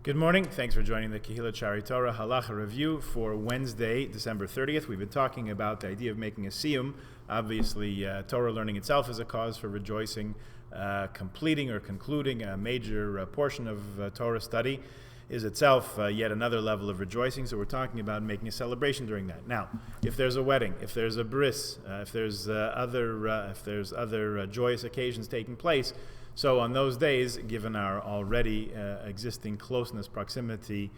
Good morning. Thanks for joining the Kehillat Shari Torah Halacha review for Wednesday, December 30th. We've been talking about the idea of making a siyum. Obviously, Torah learning itself is a cause for rejoicing. Completing or concluding a major portion of Torah study is itself yet another level of rejoicing. So we're talking about making a celebration during that. Now, if there's a wedding, if there's a bris, if there's other joyous occasions taking place, so on those days, given our already existing closeness, proximity,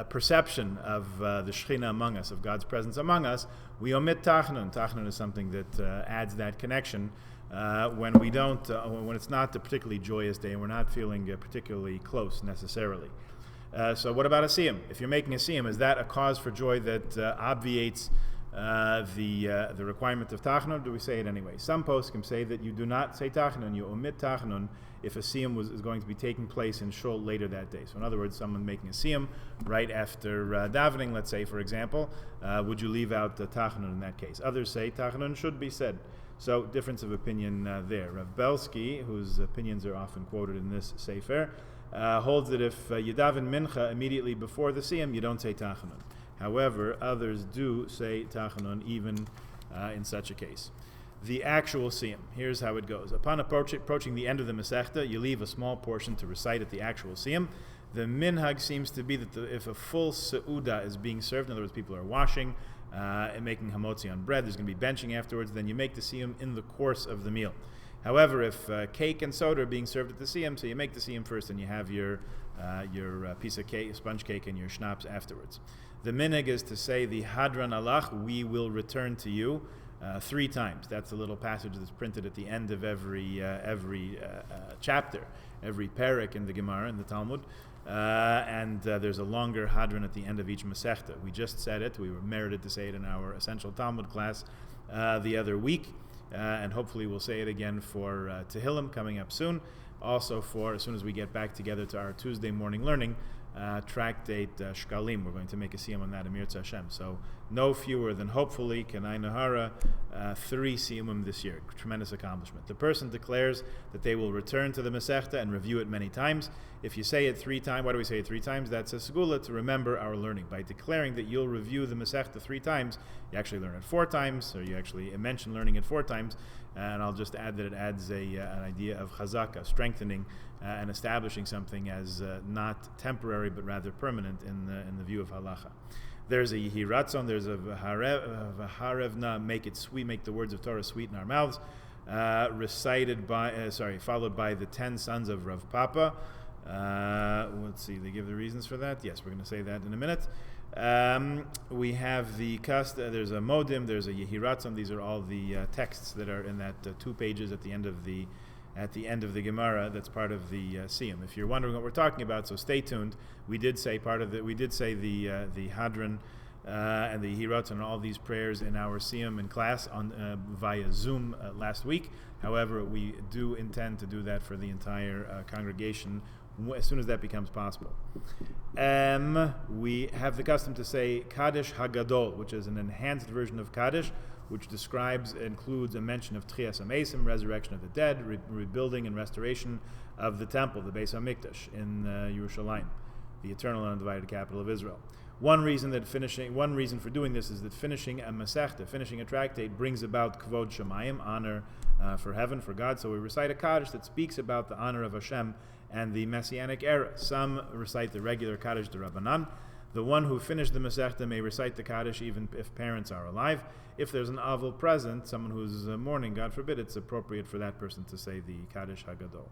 perception of the Shekhinah among us, of God's presence among us, we omit Tachanun. Tachanun is something that adds that connection when we don't, when it's not a particularly joyous day and we're not feeling particularly close necessarily. So what about a siyum? If you're making a siyum, is that a cause for joy that obviates the requirement of Tachanun? Do we say it anyway? Some poskim say that you do not say Tachanun, you omit Tachanun if a siyum is going to be taking place in shul later that day. So in other words, someone making a siyum right after davening, let's say, for example, would you leave out the Tachanun in that case? Others say Tachanun should be said. So difference of opinion there. Rav Belsky, whose opinions are often quoted in this sefer, holds that if you daven mincha immediately before the siyum, you don't say Tachanun. However, others do say Tachanun even in such a case. The actual siyum, here's how it goes. Upon approaching the end of the Masechta, you leave a small portion to recite at the actual siyum. The minhag seems to be that if a full seuda is being served, in other words, people are washing and making hamotzi on bread, there's going to be benching afterwards, then you make the siyum in the course of the meal. However, if cake and soda are being served at the siyum, so you make the siyum first and you have your piece of cake, sponge cake, and your schnapps afterwards. The minhag is to say the Hadran Alach, we will return to you, 3 times. That's a little passage that's printed at the end of every chapter, every parak in the Gemara, in the Talmud. And there's a longer Hadran at the end of each Masechta. We just said it. We were merited to say it in our Essential Talmud class the other week. And hopefully we'll say it again for Tehillim coming up soon. Also for, as soon as we get back together to our Tuesday morning learning, tractate Shkalim. We're going to make a siyum on that, Amir Hashem. So no fewer than, hopefully, Kanai Nahara, 3 siyumim this year. Tremendous accomplishment. The person declares that they will return to the Masechta and review it many times. If you say it 3 times, why do we say it 3 times? That's a segula to remember our learning. By declaring that you'll review the Masechta 3 times, you actually learn it 4 times, or you actually mention learning it 4 times. And I'll just add that it adds an idea of chazaka, strengthening and establishing something as not temporary but rather permanent in the view of halacha. There's a Yehi Ratzon, there's a V'harevna, make it sweet, make the words of Torah sweet in our mouths, followed by the 10 sons of Rav Papa. Let's see, they give the reasons for that. Yes, we're going to say that in a minute. We have the there's a Modim, there's a Yehi Ratzon. These are all the texts that are in that 2 pages at the end of the Gemara. That's part of the siyum. If you're wondering what we're talking about, so stay tuned. We did say the Hadran and the Yehi Ratzon and all these prayers in our siyum in class on via Zoom last week. However, we do intend to do that for the entire congregation as soon as that becomes possible. We have the custom to say Kaddish Hagadol, which is an enhanced version of Kaddish, which includes a mention of Tchias HaMesim, resurrection of the dead, rebuilding and restoration of the temple, the Beis HaMikdash in Yerushalayim, the eternal and undivided capital of Israel. One reason for doing this is that finishing a Masechta, finishing a tractate, brings about Kvod Shemayim, honor for heaven, for God. So we recite a Kaddish that speaks about the honor of Hashem and the Messianic era. Some recite the regular Kaddish D'Rabbanan. The one who finished the Masechta may recite the Kaddish even if parents are alive. If there's an Avil present, someone who's mourning, God forbid, it's appropriate for that person to say the Kaddish Hagadol.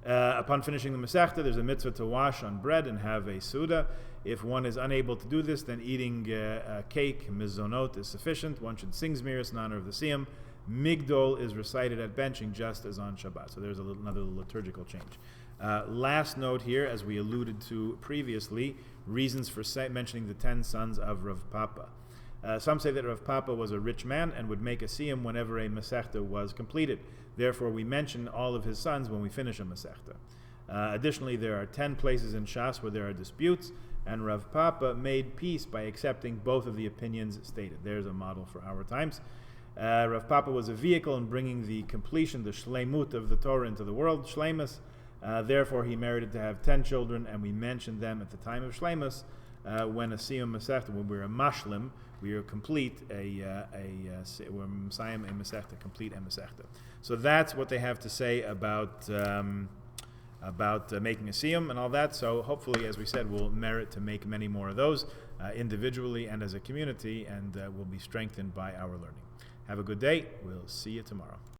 Upon finishing the Masechta, there's a mitzvah to wash on bread and have a Suda. If one is unable to do this, then eating a cake, mizonot, is sufficient. One should sing Zmiris in honor of the Siyum. Migdol is recited at benching just as on Shabbat. So there's another liturgical change. Last note here, as we alluded to previously, reasons for mentioning the 10 sons of Rav Papa. Some say that Rav Papa was a rich man and would make a siyum whenever a Masechta was completed. Therefore, we mention all of his sons when we finish a Masechta. Additionally, there are 10 places in Shas where there are disputes, and Rav Papa made peace by accepting both of the opinions stated. There's a model for our times. Rav Papa was a vehicle in bringing the completion, the shleimut of the Torah into the world. Shleimus Therefore, he merited to have 10 children, and we mentioned them at the time of Shleimus, when a Siyum Masechta, when we're a Mashlim, we are complete, we're Messiah a Masechta, complete a Masechta. So that's what they have to say about making a Siyum and all that. So hopefully, as we said, we'll merit to make many more of those individually and as a community, and we'll be strengthened by our learning. Have a good day. We'll see you tomorrow.